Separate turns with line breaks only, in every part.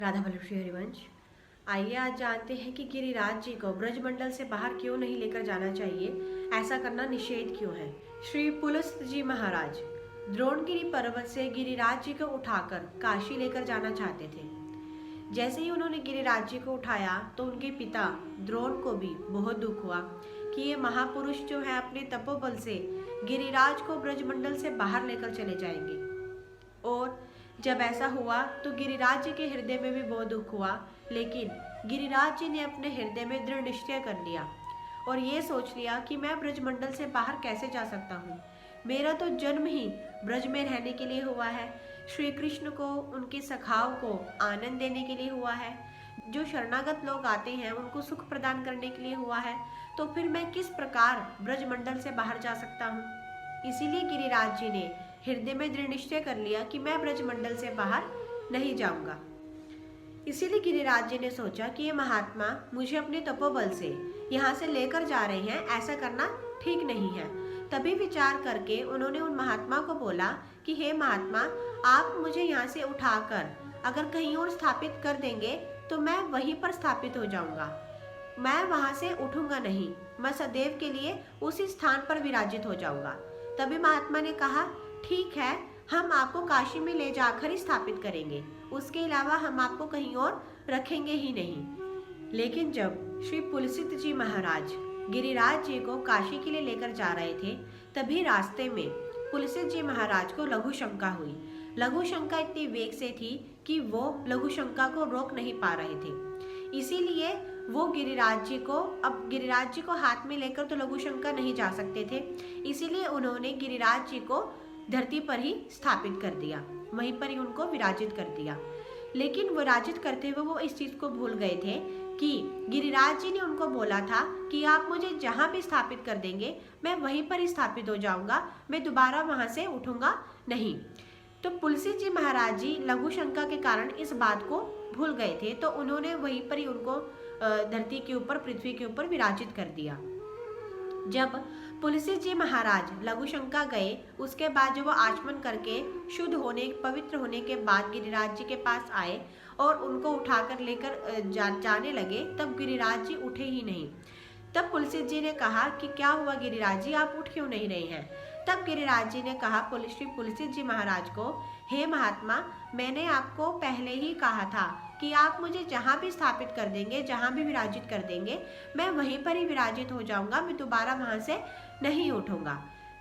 राधा वल्लभ श्री हरिवंश। आइए आज जानते हैं कि गिरिराज जी को ब्रजमंडल से बाहर क्यों नहीं लेकर जाना चाहिए, ऐसा करना निषेध क्यों है। श्री पुलस्त जी महाराज द्रोणगिरी पर्वत से गिरिराज जी को उठाकर काशी लेकर जाना चाहते थे। जैसे ही उन्होंने गिरिराज जी को उठाया तो उनके पिता द्रोण को भी बहुत दुख हुआ कि ये महापुरुष जो है अपने तपोबल से गिरिराज को ब्रजमंडल से बाहर लेकर चले जाएंगे। और जब ऐसा हुआ तो गिरिराज जी के हृदय में भी बहुत दुख हुआ, लेकिन गिरिराज जी ने अपने हृदय में दृढ़ निश्चय कर लिया और ये सोच लिया कि मैं ब्रजमंडल से बाहर कैसे जा सकता हूँ। मेरा तो जन्म ही ब्रज में रहने के लिए हुआ है, श्री कृष्ण को उनके सखाओं को आनंद देने के लिए हुआ है, जो शरणागत लोग आते हैं उनको सुख प्रदान करने के लिए हुआ है, तो फिर मैं किस प्रकार ब्रजमंडल से बाहर जा सकता हूँ। इसीलिए गिरिराज जी ने हृदय में दृढ़ निश्चय कर लिया कि मैं ब्रजमंडल से बाहर नहीं जाऊंगा। इसीलिए गिरिराज जी ने सोचा कि ये महात्मा मुझे अपने तपोबल से यहाँ से लेकर जा रहे हैं, ऐसा करना ठीक नहीं है। तभी विचार करके उन्होंने उन महात्मा को बोला कि हे महात्मा, आप मुझे यहाँ से उठाकर अगर कहीं और स्थापित कर देंगे तो मैं वहीं पर स्थापित हो जाऊंगा, मैं वहां से उठूंगा नहीं, मैं सदैव के लिए उसी स्थान पर विराजित हो जाऊंगा। तभी महात्मा ने कहा ठीक है, हम आपको काशी में ले जाकर ही स्थापित करेंगे, उसके अलावा हम आपको कहीं और रखेंगे ही नहीं। लेकिन जब श्री पुलसित जी महाराज गिरिराज जी को काशी के लिए लेकर जा रहे थे, तभी रास्ते में पुलसित जी महाराज को लघु शंका हुई। लघु शंका इतनी वेग से थी कि वो लघु शंका को रोक नहीं पा रहे थे। इसीलिए वो गिरिराज जी को हाथ में लेकर तो लघु शंका नहीं जा सकते थे, इसीलिए उन्होंने गिरिराज जी को धरती पर ही स्थापित कर दिया, वहीं पर ही उनको विराजित कर दिया। लेकिन विराजित करते हुए वो इस चीज को भूल गए थे कि गिरिराज जी ने उनको बोला था कि आप मुझे जहां भी स्थापित कर देंगे मैं वहीं पर ही स्थापित हो जाऊंगा, मैं दोबारा वहां से उठूंगा नहीं। तो पुलसित जी महाराज जी लघु शंका के कारण इस बात को भूल गए थे, तो उन्होंने वहीं पर ही उनको धरती के ऊपर, पृथ्वी के ऊपर विराजित कर दिया। जब पुलसित जी महाराज लघु शंका गए, उसके बाद जब वो आचमन करके शुद्ध होने, पवित्र होने के बाद गिरिराज जी के पास आए और उनको उठाकर लेकर जाने लगे, तब गिरिराज जी उठे ही नहीं। तब पुलसित जी ने कहा कि क्या हुआ गिरिराज जी, आप उठ क्यों नहीं रहे हैं। तब गिरिराज जी ने कहा श्री पुलसित जी महाराज को, हे महात्मा, मैंने आपको पहले ही कहा था कि आप मुझे जहाँ भी स्थापित कर देंगे, जहाँ भी विराजित कर देंगे, मैं वहीं पर ही विराजित हो जाऊंगा, मैं दोबारा वहाँ से नहीं उठूंगा।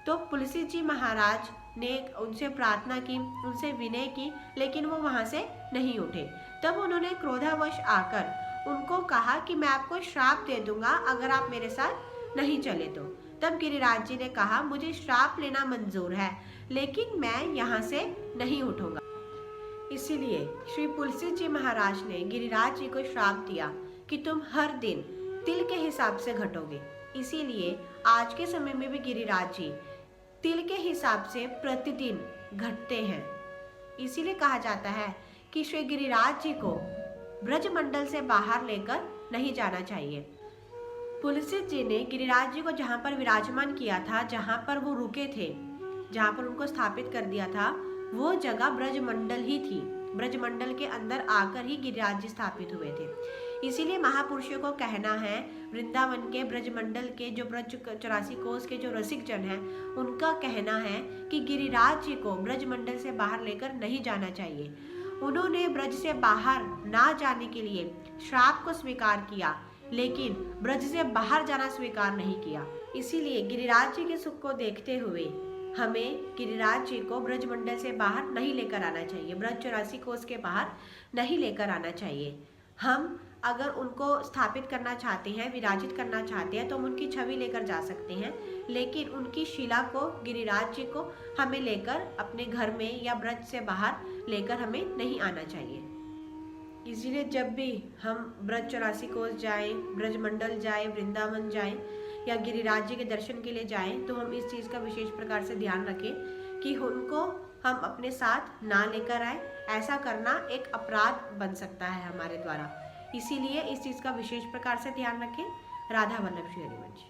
तो पुलसित जी महाराज ने उनसे प्रार्थना की, उनसे विनय की, लेकिन वो वहाँ से नहीं उठे। तब उन्होंने क्रोधावश आकर उनको कहा कि मैं आपको श्राप दे दूंगा अगर आप मेरे साथ नहीं चले तो। तब गिरिराज जी ने कहा मुझे श्राप लेना मंजूर है, लेकिन मैं यहाँ से नहीं उठूंगा। इसीलिए श्री पुलसित जी महाराज ने गिरिराज जी को श्राप दिया कि तुम हर दिन तिल के हिसाब से घटोगे। इसीलिए आज के समय में भी गिरिराज जी तिल के हिसाब से प्रतिदिन घटते हैं। इसीलिए कहा जाता है कि श्री गिरिराज जी को ब्रजमंडल से बाहर लेकर नहीं जाना चाहिए। पुलसित जी ने गिरिराज जी को जहाँ पर विराजमान किया था, जहाँ पर वो रुके थे, जहाँ पर उनको स्थापित कर दिया था, वो जगह ब्रजमंडल ही थी। ब्रजमंडल के अंदर आकर ही गिरिराज जी स्थापित हुए थे। इसीलिए महापुरुषों को कहना है, वृंदावन के ब्रजमंडल के जो ब्रज 84 कोस के जो रसिक जन हैं, उनका कहना है कि गिरिराज जी को ब्रजमंडल से बाहर लेकर नहीं जाना चाहिए। उन्होंने ब्रज से बाहर ना जाने के लिए श्राप को स्वीकार किया, लेकिन ब्रज से बाहर जाना स्वीकार नहीं किया। इसीलिए गिरिराज जी के सुख को देखते हुए हमें गिरिराज जी को ब्रजमंडल से बाहर नहीं लेकर आना चाहिए, ब्रज 84 कोस के बाहर नहीं लेकर आना चाहिए। हम अगर उनको स्थापित करना चाहते हैं, विराजित करना चाहते हैं, तो हम उनकी छवि लेकर जा सकते हैं, लेकिन उनकी शिला को, गिरिराज जी को हमें लेकर अपने घर में या ब्रज से बाहर लेकर हमें नहीं आना चाहिए। इसीलिए जब भी हम ब्रज 84 कोस जाएं, ब्रजमंडल जाएं, वृंदावन जाएं या गिरिराज जी के दर्शन के लिए जाएं, तो हम इस चीज़ का विशेष प्रकार से ध्यान रखें कि उनको हम अपने साथ ना लेकर आए। ऐसा करना एक अपराध बन सकता है हमारे द्वारा, इसीलिए इस चीज़ का विशेष प्रकार से ध्यान रखें। राधा वल्लभ श्री हरिवंश।